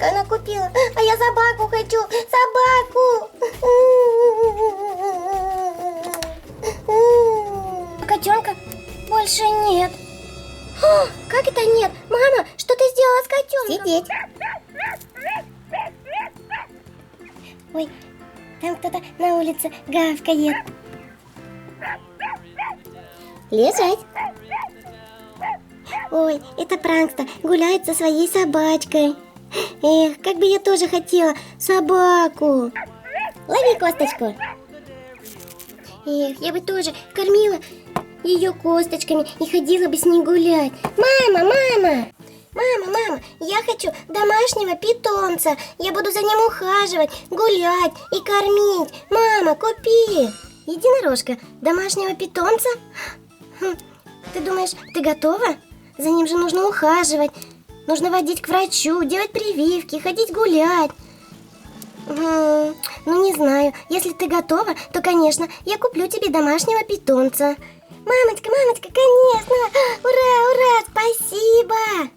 котенка она купила, а я собаку хочу, собаку. Котенка больше нет. Как это нет? Мама, что ты сделала с котенком? Сидеть. Ой, там кто-то на улице гавкает. Лежать. Ой, это Пранкста гуляет со своей собачкой. Эх, как бы я тоже хотела собаку. Лови косточку. Эх, я бы тоже кормила ее косточками и ходила бы с ней гулять. Мама, мама! Мама, я хочу домашнего питомца. Я буду за ним ухаживать, гулять и кормить. Мама, купи. Единорожка, домашнего питомца? Ты думаешь, ты готова? За ним же нужно ухаживать. Нужно водить к врачу, делать прививки, ходить гулять. Ну не знаю, если ты готова, то, конечно, я куплю тебе домашнего питомца. Мамочка, конечно! Ура, спасибо!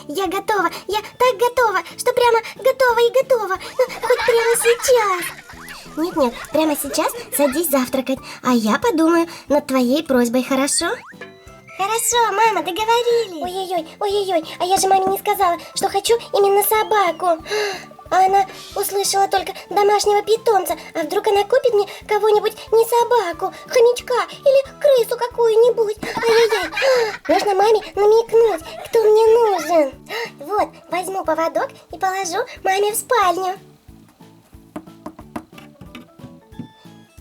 Я готова, я так готова, что прямо готова и готова. Хоть прямо сейчас. Нет, прямо сейчас садись завтракать, а я подумаю над твоей просьбой, хорошо? Хорошо, мама, договорились. Ой-ой-ой, а я же маме не сказала, что хочу именно собаку. А она услышала только домашнего питомца. А вдруг она купит мне кого-нибудь не собаку, хомячка или крысу какую-нибудь. Ай-яй-яй, нужно маме намекнуть, кто мне нужен. Вот, возьму поводок и положу маме в спальню.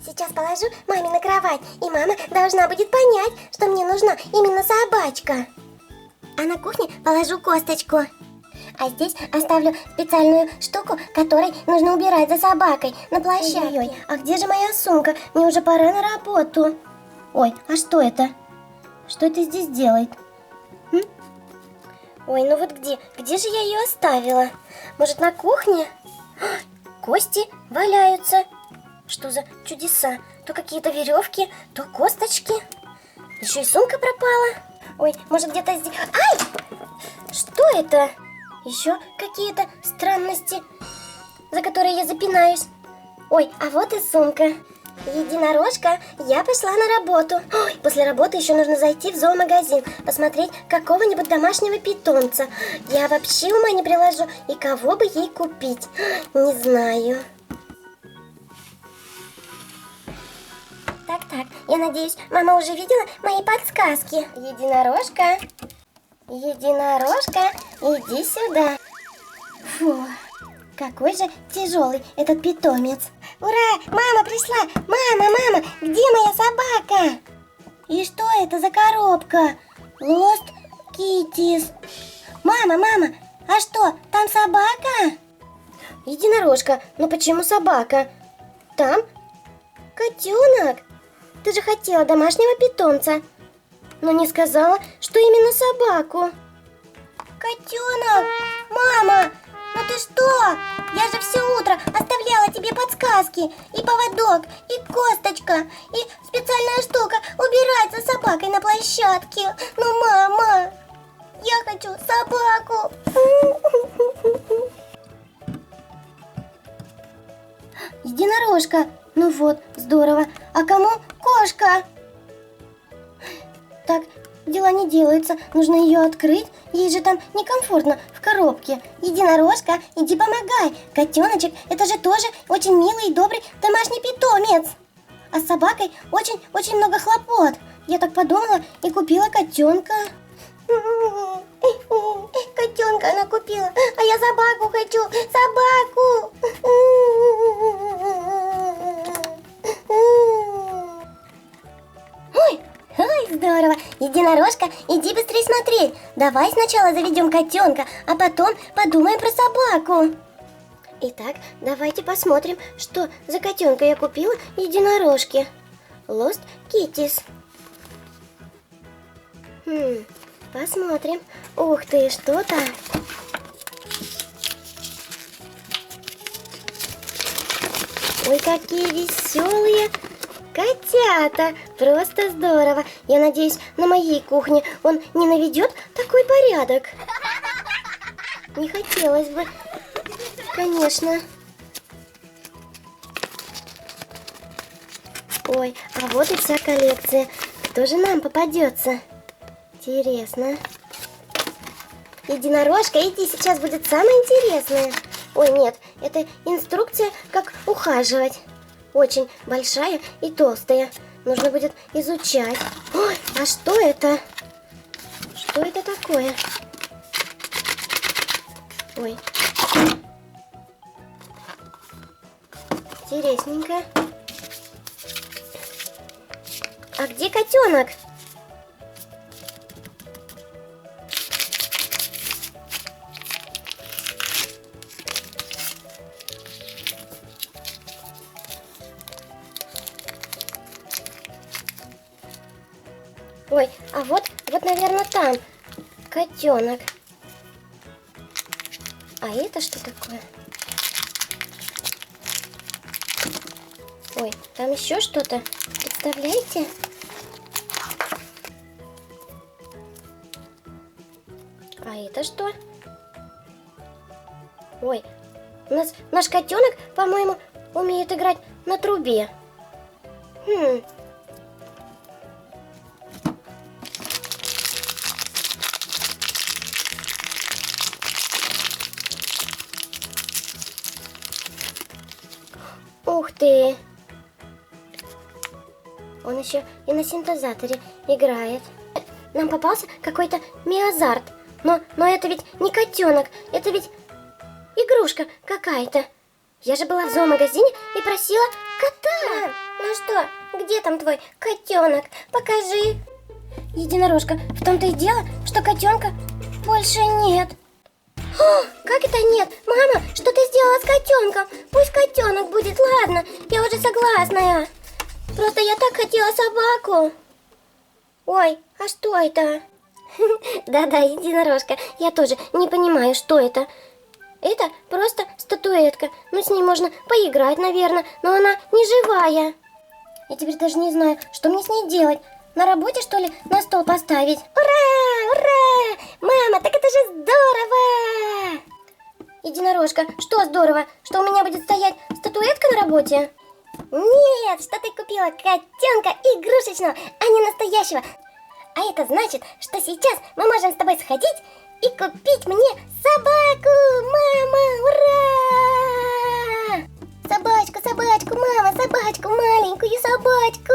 Сейчас положу маме на кровать, и мама должна будет понять, что мне нужна именно собачка. А на кухне положу косточку. А здесь оставлю специальную штуку, которой нужно убирать за собакой на площадке. Ой, а где же моя сумка? Мне уже пора на работу. Ой, а что это? Что это здесь делает? Ой, ну вот где? Где же я ее оставила? Может, на кухне? Кости валяются. Что за чудеса? То какие-то веревки, то косточки. Еще и сумка пропала. Ой, может, где-то здесь... Ай! Что это? Еще какие-то странности, за которые я запинаюсь. Ой, а вот и сумка. Единорожка, я пошла на работу. Ой, после работы еще нужно зайти в зоомагазин, посмотреть какого-нибудь домашнего питомца. Я вообще ума не приложу, и кого бы ей купить, не знаю. Так, я надеюсь, мама уже видела мои подсказки. Единорожка, иди сюда. Фу, какой же тяжелый этот питомец. Ура, мама пришла. Мама, где моя собака? И что это за коробка? Lost Kitties. Мама, а что, там собака? Единорожка, ну почему собака? Там котенок. Ты же хотела домашнего питомца, но не сказала, что именно собаку. Котенок! Мама! Ну ты что? Я же все утро оставляла тебе подсказки. И поводок, и косточка, и специальная штука убирать за собакой на площадке. Ну, мама, я хочу собаку. Единорожка. Ну вот, здорово. А кому кошка? Так, дела не делаются. Нужно ее открыть. Ей же там некомфортно в коробке. Единорожка, иди помогай. Котеночек, это же тоже очень милый и добрый домашний питомец. А с собакой очень много хлопот. Я так подумала и купила котенка. Котенка она купила, а я собаку хочу. Собаку. Ой, здорово! Единорожка, иди быстрее смотреть. Давай сначала заведем котенка, а потом подумаем про собаку. Итак, давайте посмотрим, что за котенка я купила единорожке. Lost Kitties. Посмотрим. Ух ты, что там? Ой, какие веселые котята! Просто здорово! Я надеюсь, на моей кухне он не наведет такой порядок. Не хотелось бы конечно. Ой, а вот и вся коллекция. Кто же нам попадется? Интересно. Единорожка, иди, сейчас будет самое интересное. Ой, нет, это инструкция, как ухаживать. Очень большая и толстая. Нужно будет изучать. Ой, а что это? Что это такое? Ой. Интересненько. А где котенок? Ой, а вот, наверное, там котенок. А это что такое? Ой, там еще что-то. Представляете? А это что? Ой, наш котенок, по-моему, умеет играть на трубе. Ух ты! Он еще и на синтезаторе играет. Нам попался какой-то Миазарт. Но это ведь не котенок, это ведь игрушка какая-то. Я же была в зоомагазине и просила кота. Ну что, где там твой котенок? Покажи. Единорожка, в том-то и дело, что котенка больше нет. О, как это нет? Мама, что ты сделала с котенком? Пусть котенок будет, ладно, я уже согласна. Просто я так хотела собаку. Ой, а что это? Да-да, единорожка, я тоже не понимаю, что это. Это просто статуэтка. Ну, с ней можно поиграть, наверное, но она не живая. Я теперь даже не знаю, что мне с ней делать. На работе, что ли, на стол поставить? Ура! Ура! Мама, так это же здорово! Единорожка, что здорово? Что у меня будет стоять статуэтка на работе? Нет, что ты купила котенка игрушечного, а не настоящего. А это значит, что сейчас мы можем с тобой сходить и купить мне собаку! Мама, ура! Собачку, мама, собачку, маленькую собачку!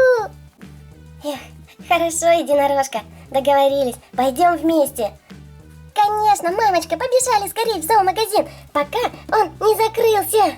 Эх, хорошо, единорожка, договорились, пойдем вместе. Конечно, мамочка, побежали скорее в зоомагазин, пока он не закрылся.